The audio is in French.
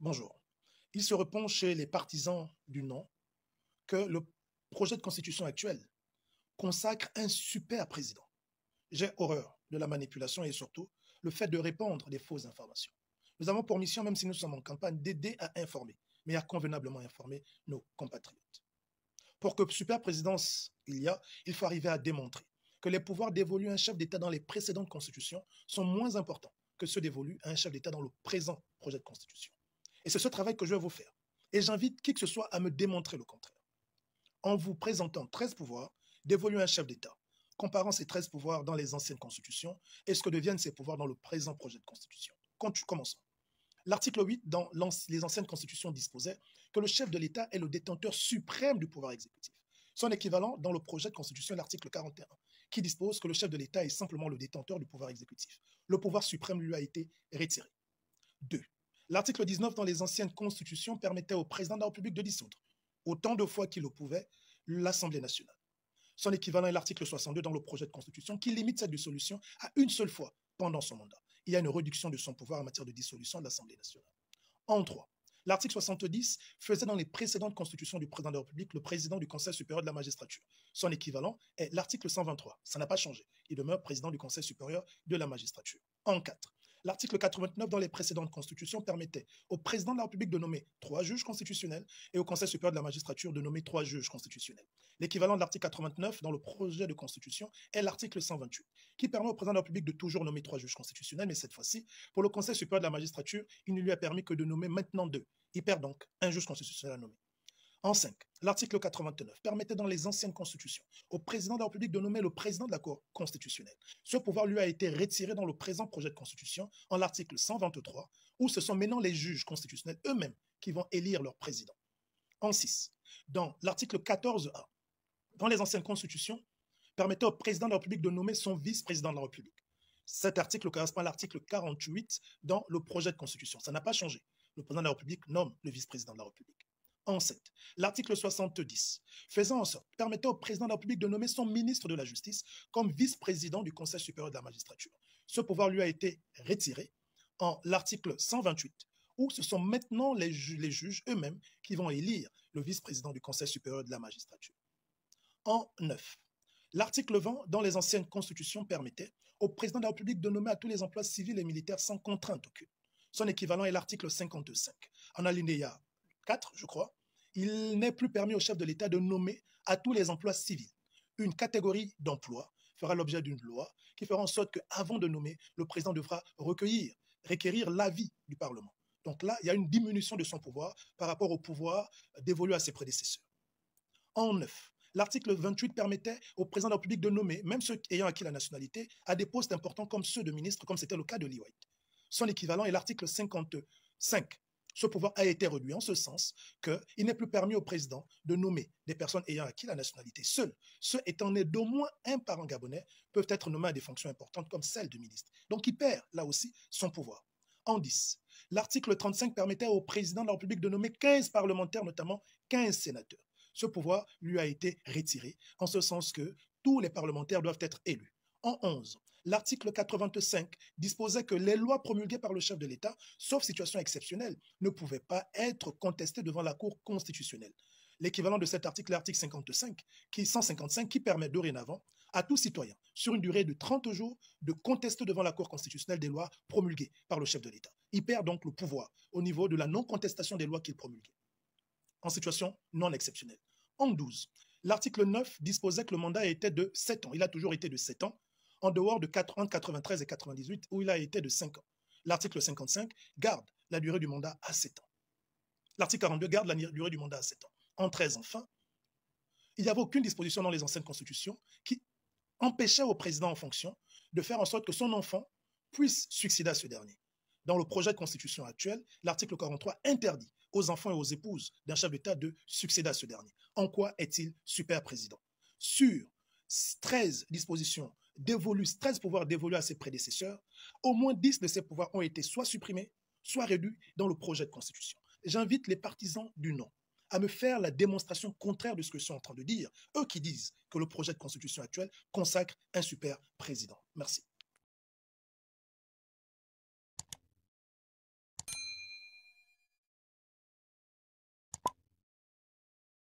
Bonjour. Il se répand chez les partisans du non que le projet de constitution actuel consacre un super président. J'ai horreur de la manipulation et surtout le fait de répandre des fausses informations. Nous avons pour mission, même si nous sommes en campagne, d'aider à informer, mais à convenablement informer nos compatriotes. Pour que super présidence il faut arriver à démontrer que les pouvoirs dévolus à un chef d'État dans les précédentes constitutions sont moins importants que ceux dévolus à un chef d'État dans le présent projet de constitution. Et c'est ce travail que je vais vous faire. Et j'invite qui que ce soit à me démontrer le contraire. En vous présentant 13 pouvoirs dévolus à un chef d'État, comparant ces 13 pouvoirs dans les anciennes constitutions et ce que deviennent ces pouvoirs dans le présent projet de constitution. Commençons. L'article 8 dans les anciennes constitutions disposait que le chef de l'État est le détenteur suprême du pouvoir exécutif. Son équivalent dans le projet de constitution, l'article 41, qui dispose que le chef de l'État est simplement le détenteur du pouvoir exécutif. Le pouvoir suprême lui a été retiré. 2. L'article 19 dans les anciennes constitutions permettait au président de la République de dissoudre, autant de fois qu'il le pouvait, l'Assemblée nationale. Son équivalent est l'article 62 dans le projet de constitution qui limite cette dissolution à une seule fois pendant son mandat. Il y a une réduction de son pouvoir en matière de dissolution de l'Assemblée nationale. En 3. L'article 70 faisait dans les précédentes constitutions du président de la République le président du Conseil supérieur de la magistrature. Son équivalent est l'article 123. Ça n'a pas changé. Il demeure président du Conseil supérieur de la magistrature. En 4. L'article 89 dans les précédentes constitutions permettait au président de la République de nommer 3 juges constitutionnels et au Conseil supérieur de la magistrature de nommer 3 juges constitutionnels. L'équivalent de l'article 89 dans le projet de constitution est l'article 128, qui permet au président de la République de toujours nommer 3 juges constitutionnels, mais cette fois-ci, pour le Conseil supérieur de la magistrature, il ne lui a permis que de nommer maintenant 2. Il perd donc un juge constitutionnel à nommer. En 5, l'article 89 permettait dans les anciennes constitutions au président de la République de nommer le président de la Cour constitutionnelle. Ce pouvoir lui a été retiré dans le présent projet de constitution en l'article 123, où ce sont maintenant les juges constitutionnels eux-mêmes qui vont élire leur président. En 6, dans l'article 14A, dans les anciennes constitutions, permettait au président de la République de nommer son vice-président de la République. Cet article correspond à l'article 48 dans le projet de constitution. Ça n'a pas changé. Le président de la République nomme le vice-président de la République. En 7, l'article 70, faisant en sorte, permettait au président de la République de nommer son ministre de la Justice comme vice-président du Conseil supérieur de la magistrature. Ce pouvoir lui a été retiré en l'article 128, où ce sont maintenant les juges eux-mêmes qui vont élire le vice-président du Conseil supérieur de la magistrature. En 9, l'article 20, dans les anciennes constitutions, permettait au président de la République de nommer à tous les emplois civils et militaires sans contrainte aucune. Son équivalent est l'article 55. En alinéa 4, je crois, il n'est plus permis au chef de l'État de nommer à tous les emplois civils. Une catégorie d'emplois fera l'objet d'une loi qui fera en sorte qu'avant de nommer, le président devra requérir l'avis du Parlement. Donc là, il y a une diminution de son pouvoir par rapport au pouvoir dévolu à ses prédécesseurs. En 9, l'article 28 permettait au président de la République de nommer, même ceux ayant acquis la nationalité, à des postes importants comme ceux de ministre, comme c'était le cas de Lee White. Son équivalent est l'article 55. Ce pouvoir a été réduit en ce sens qu'il n'est plus permis au président de nommer des personnes ayant acquis la nationalité. Seuls ceux étant nés d'au moins un parent gabonais peuvent être nommés à des fonctions importantes comme celle de ministre. Donc il perd là aussi son pouvoir. En 10, l'article 35 permettait au président de la République de nommer 15 parlementaires, notamment 15 sénateurs. Ce pouvoir lui a été retiré en ce sens que tous les parlementaires doivent être élus. En 11, l'article 85 disposait que les lois promulguées par le chef de l'État, sauf situation exceptionnelle, ne pouvaient pas être contestées devant la Cour constitutionnelle. L'équivalent de cet article est l'article 155, qui permet dorénavant à tout citoyen, sur une durée de 30 jours, de contester devant la Cour constitutionnelle des lois promulguées par le chef de l'État. Il perd donc le pouvoir au niveau de la non-contestation des lois qu'il promulguait, en situation non exceptionnelle. En 12, l'article 9 disposait que le mandat était de 7 ans. Il a toujours été de 7 ans, en dehors de entre 93 et 98, où il a été de 5 ans. L'article 55 garde la durée du mandat à 7 ans. L'article 42 garde la durée du mandat à 7 ans. En 13, enfin, il n'y avait aucune disposition dans les anciennes constitutions qui empêchait au président en fonction de faire en sorte que son enfant puisse succéder à ce dernier. Dans le projet de constitution actuel, l'article 43 interdit aux enfants et aux épouses d'un chef d'État de succéder à ce dernier. En quoi est-il super président? Sur 13 dispositions dévolues, 13 pouvoirs dévolus à ses prédécesseurs, au moins 10 de ces pouvoirs ont été soit supprimés, soit réduits dans le projet de constitution. J'invite les partisans du non à me faire la démonstration contraire de ce que je suis en train de dire, eux qui disent que le projet de constitution actuel consacre un super président. Merci.